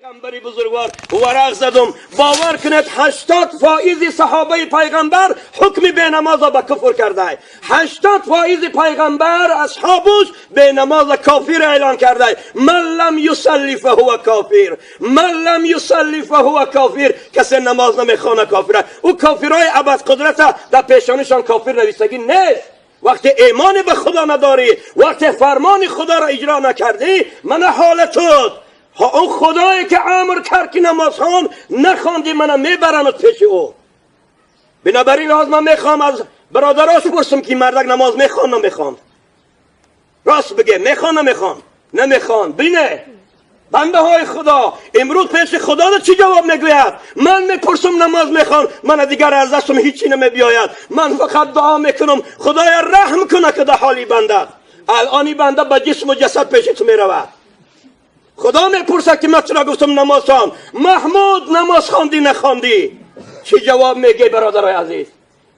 پیغمبری بزرگوار ورق زدم باور کنید 80% صحابه پیغمبر حکم به نماز به کفر کرده. 80% پیغمبر اصحابش به نماز کافر اعلان کرده. من لم یصلی فهو کافر، من لم یصلی فهو کافر. کسی نماز نمیخونه کافره. او کافرای ابد قدرت در پیشانشان کافر نویسگی نیست. وقتی ایمان به خدا نداری، وقتی فرمان خدا را اجرا نکردی، من حالتت اون خدایی که امر کرد که نماز خوان نخواندی منو میبرند پیش او. بنابراین از من میخوام از برادراش پرسم که مردک نماز میخوان نمیخوان. راست بگه میخوان نمیخوان؟ نمیخوان. بینه بنده های خدا امروز پیش خدا چی جواب میگوید؟ من میپرسم نماز میخوان، من دیگر از دستم هیچی نمیبیاید. من فقط دعا میکنم خدایا رحم کنه که در حالی بنده الانی بنده با جسم و جسد پیش تو میرود. خدا میپرسه که من چرا گفتم نماز خوان؟ محمود نماز خواندی نخواندی؟ چی جواب میگی برادرای عزیز؟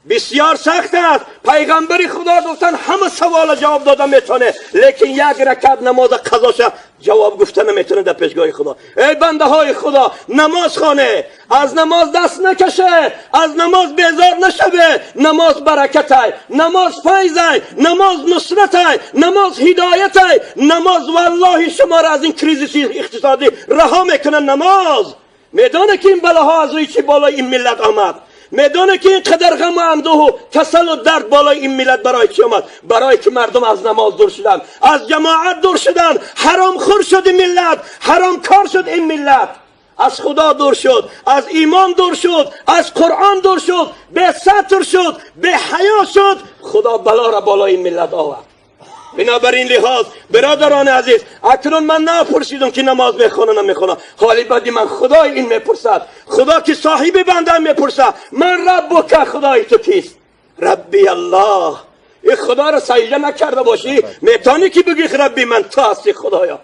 بسیار سخت است. پیغمبری خدا گفتن همه سوال جواب داده میتونه، لیکن یک رکعت نماز قضاش جواب گفتن نمیتونه در پیشگاه خدا. ای بنده های خدا نماز خانه، از نماز دست نکشه، از نماز بیزار نشوه. نماز برکت، نماز فیض، نماز نصرت، نماز هدایت. نماز والله شما را از این کریزیس اقتصادی رها میکنه. نماز میدونه که این بلاها از روی چی بالای این ملت آمد، میدونه که اینقدر غم و اندوه و کسل و درد بالای این ملت برای چی آمد؟ برای که مردم از نماز دور شدن، از جماعت دور شدن، حرام خور شد این ملت، حرام کار شد این ملت، از خدا دور شد، از ایمان دور شد، از قرآن دور شد، به ستر شد، به حیا شد. خدا بلا را بالای این ملت آورد. بنابراین لحاظ برادران عزیز، اکنون من نپرسیدم که نماز میخونه نمیخونه، حالی بعدی من خدای این میپرسد. خدا که صاحب بنده میپرسد من ربک، خدای تو کیست؟ ربی الله. این خدا را سجده نکرده باشی میتونی که بگی ربی من تو هستی خدایا؟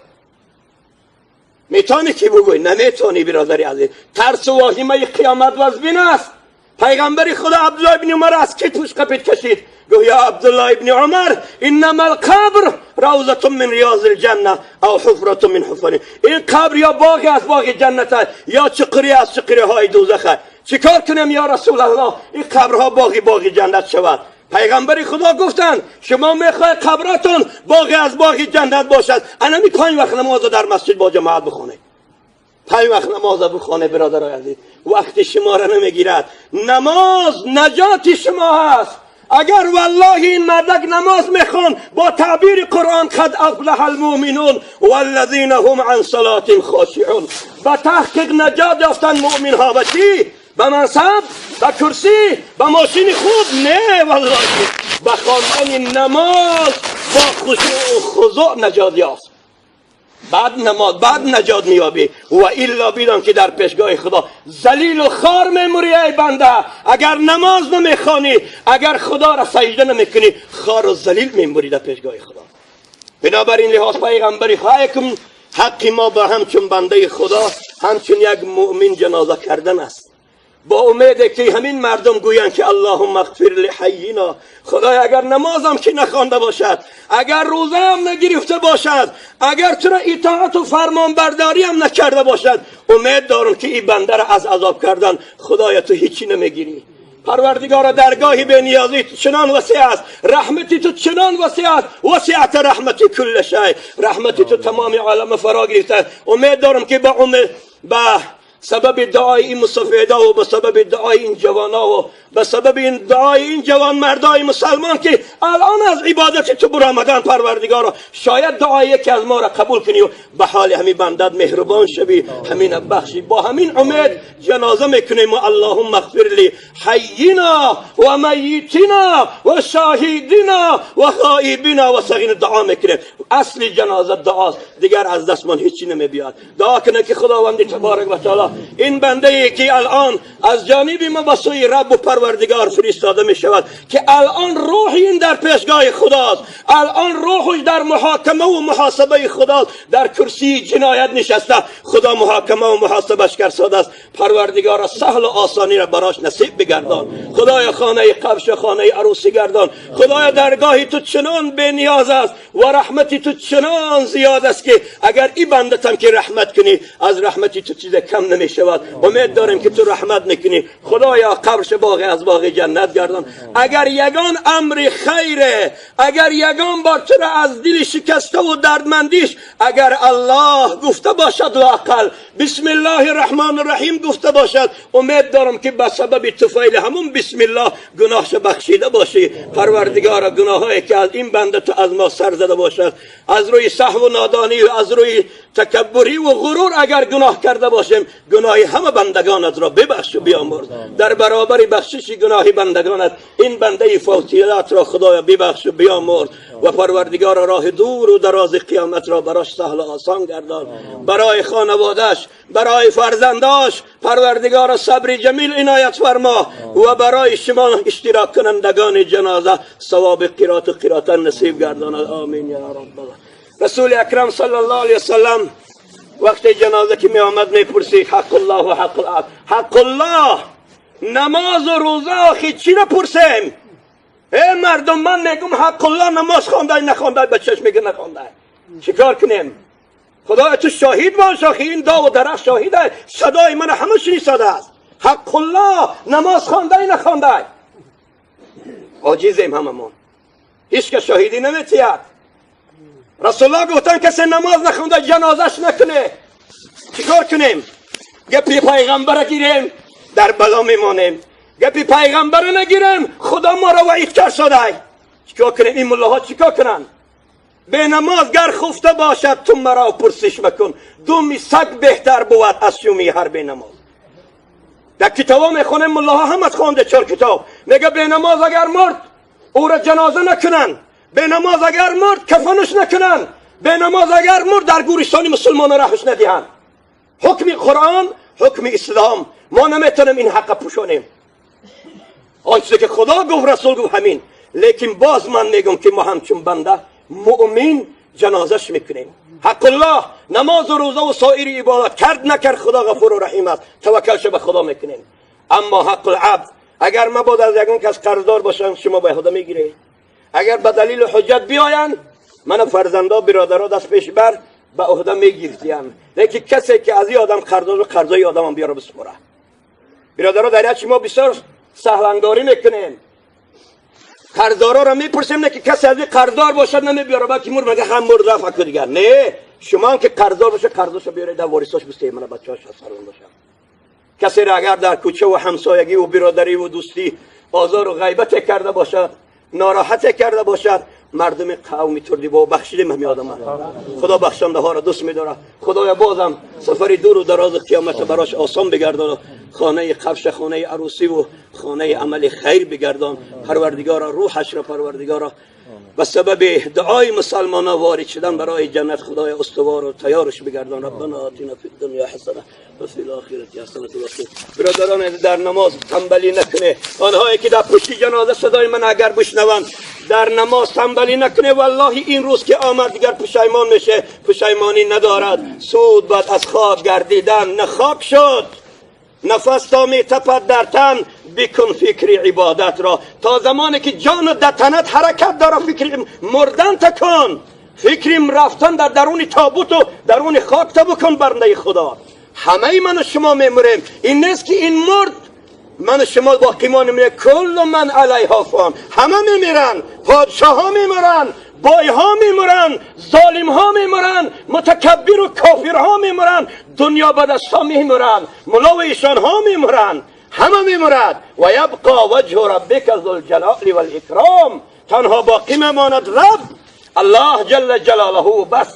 میتونی که بگوی؟ نمیتونی برادری عزیز. ترس و واهمه قیامت وزبین است. پیغمبر خدا عبدالله ابن عمر از کی پوش قپید کشید؟ گویا یا عبدالله ابن عمر انما القبر روضة من ریاض الجنه او حفرة من حفر. این قبر یا باغی از باغ جنت یا چقری از چقری های دوزخ. چیکار کنم یا رسول الله این قبرها باغی جنت شود؟ پیغمبر خدا گفتن شما میخواید قبرتون باغی از باغ جنت باشد، انمی 5 وقت نماز در مسجد با جماعت بخونه. 5 وقت نماز بخونه برادرای عزیز. وقت شما را نمیگیرد. نماز نجات شما هست. اگر والله این مردک نماز میخوان با تعبیر قرآن قد افلح المؤمنون والذین هم عن صلاتهم خاشعون، با تحقیق نجات یافتن مؤمن ها. و چی؟ به منصب، به کرسی، به ماشین خوب؟ نه والله، به خواندن نماز با خشوع و خضوع نجات یافت. بعد نماز بعد نجات میابی. و الا بیدان که در پیشگاه خدا ذلیل و خار میموری. ای بنده اگر نماز نمیخوانی، اگر خدا را سجده نمیکنی، خار و ذلیل میموری در پیشگاه خدا. بنابراین لحاظ پیغمبری خواهی حقی ما با همچون بنده خدا همچون یک مؤمن جنازه کردن است، با امیده که همین مردم گویند که اللهم اغفر لحینا. خدای اگر نمازم که نخوانده باشد، اگر روزه هم نگرفته باشد، اگر تو را اطاعت و فرمان برداری هم نکرده باشد، امید دارم که این بنده را از عذاب کردن خدای تو هیچی نمیگیری. پروردگار درگاهی به نیازی تو چنان وسیع است، رحمتی تو چنان وسیع است، وسعت رحمتی کل شی. رحمتی تو تمام عالم فرا گرفته. امید دارم که با سبب دعای این مستفیدا و به سبب دعای این جوانا و به سبب این دعای این جوان مردای مسلمان که الان از عبادت تو برآمدن، پروردگارا شاید دعای یکی از ما را قبول کنی و به حال همین بندت مهربان شوی، همین بخشی. با همین امید جنازه میکنیم. اللهم اغفر لی حینا و میتنا و شاهدینا و غایبینا و صغیرنا. دعا میکنیم. اصل جنازه دعاست، دیگر از دست من هیچی نمیبیاد. دعا کنه که خداوند تبارک و تعالی این بنده ای که الان از جانب ما به سوی رب و پروردگار فرستاده می شود که الان روح این در پیشگاه خداست، الان روحش در محاکمه و محاسبه خداست، در کرسی جنایت نشسته، خدا محاکمه و محاسبش کرده است. پروردگار سهل و آسانی را براش نصیب بگردان. خدای خانه قبش و خانه عروسی گردان. خدای درگاهی تو چنان بے نیاز است و رحمتی تو چنان زیاد است که اگر این بندتم که رحمت کنی از رحمتی تو چیز کم نمی شود. امید داریم که تو رحمت نکنی. خدایا قبرش باغ از باغ جنت گردان. اگر یگان امر خیره، اگر یگان بار تو را از دل شکسته و دردمندیش اگر الله گفته باشد لااقل بسم الله الرحمن الرحیم گفته باشد، امید دارم که به سبب طفیل همون بسم الله گناهش بخشیده باشی. پروردگار گناهایی که از این بنده تو از ما سر زده باشد، از روی سهو و نادانی و از روی تکبری و غرور اگر گناه کرده باشیم، گناهی همه بندگانت را ببخش و بیامرز. در برابر بخشش گناهی بندگانت این بنده فوتیات را خدایا ببخش و بیامرز و پروردگار راه دور و دراز قیامت را براش سهل و آسان گردان. برای خانوادهش، برای فرزنداش پروردگار صبر جمیل عنایت فرما و برای شما اشتراک کنندگان جنازه ثواب قرات و قراتن نصیب گردان. آمین یا رب. رسول اکرم صلی الله علیه وسلم وقت جنازه که می آمد می پرسید حق الله و حق العبد. حق الله نماز و روزه آخی چی را پرسیم؟ ای مردم من میگم حق الله نماز خوانده نخوانده بچهش میگه نخوانده، چیکار کنیم؟ خدا تو شاهد باش آخی این دا و درخت شاهده، صدای من همه شنیده است. حق الله نماز خوانده نخوانده، عاجزیم هممون، هیچ که شاهدی نمیتید. رسول الله گفتن کسی نماز نخونده جنازش نکنه، چیکار کنیم؟ گپی پیغمبر گیریم در بلا میمانیم، گپی پیغمبر نگیریم خدا ما را وعید کرده. چیکار کنیم؟ این ملاها چیکار کنن؟ به نماز گر خفته باشد تو مرا پرسش مکن، دومی سگ بهتر بود از شومی هر به نماز. در کتابا میخونیم ملاها همت خوانده 4 کتاب، میگه به نماز اگر مرد او را جنازه نکنن، به نماز اگر مرد کفنش نکنن، به نماز اگر مرد در گورستان مسلمان رهش ندهن. حکم قرآن، حکم اسلام، ما نمیتونیم این حق پوشانیم. آنچه که خدا گفت رسول گفت همین. لیکن باز من میگم که ما همچون بنده مؤمن جنازش میکنیم. حق الله نماز و روزه و سایر عبادت کرد نکرد خدا غفور و رحیم است، توکلش به خدا میکنیم. اما حق العبد اگر ما بود از یگان کس قرضدار باشن شما به خدا میگیرید. اگر به دلیل حجت بیاین من فرزندا برادرها دست پیش بر به عهده میگیرتیم، لیکن کسی که از این آدم قرضدار قرضای آدم هم بیاره بسپره. برادرها در ما بسیار سهلنگاری میکنیم، قرضدارا را میپرسیم نه که کسی از این قرضدار باشد نمیبیاره، بلکه مور مگه هم مرد رفت که دیگر نه، شما هم که قرضدار باشه قرضشو بیاره در وارثاش بسته من بچه‌هاش سرون باشه. کسی را اگر در کوچه و همسایگی و برادری و دوستی آزار و غیبت کرده باشد، ناراحت کرده باشد، مردم قومی تردی با بخشیدیم همین آدم خدا بخشنده ها را دوست می‌داره. خدایا بازم سفری دور و دراز قیامت براش آسان بگردان، خانه قبش خانه عروسی و خانه عمل خیر بگردان. پروردگار روحش را پروردگار و سبب دعای مسلمانان وارد شدن برای جنت خدای استوار و تیارش بگردان. ربنا آتنا فی الدنیا حسنه و فی الاخره حسنه و قنا. برادران در نماز تنبلی نکنه، آنهایی که در پشت جنازه صدای من اگر بشنوند در نماز تنبلی نکنه، والله این روز که آمد دیگر پشیمان میشه، پشیمانی ندارد. سود بعد از خواب گردیدن، نه خواب شد نفس تا می تپد در تن، بکن فکر عبادت را تا زمانی که جان و دتنت حرکت داره فکر مردن تکن، فکر رفتن در درون تابوت و درون خاک تا بکن. بنده خدا همه من و شما میمریم، این نیست که این مرد من و شما باقی مانیم، کل من علیها فان، همه میمیرن، پادشاه ها میمیرن، بای ها میمرن، ظالم ها میمرن، متکبر و کافر ها میمرن، دنیا بدستا میمرن، ملا و ایشان ها میمرن، همه میمرد. و یبقى وجه ربک ذو الجلال والاکرام، تنها باقی میماند رب الله جل جلاله. بس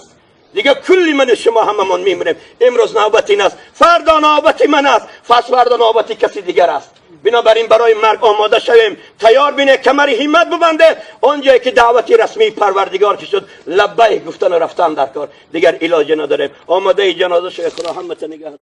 دیگه کلی من شما هممون میمریم. امروز نوبت این است، فردا نوبت من است، فردا نوبت کسی دیگر است. بنابراین برای مرگ آماده شویم، تیار بینه، کمر همت ببنده. اونجایی که دعوتی رسمی پروردگار که شد لبیک گفتن و رفتن در کار، دیگر علاج نداریم. آماده جنازه شو. خدا همت نگه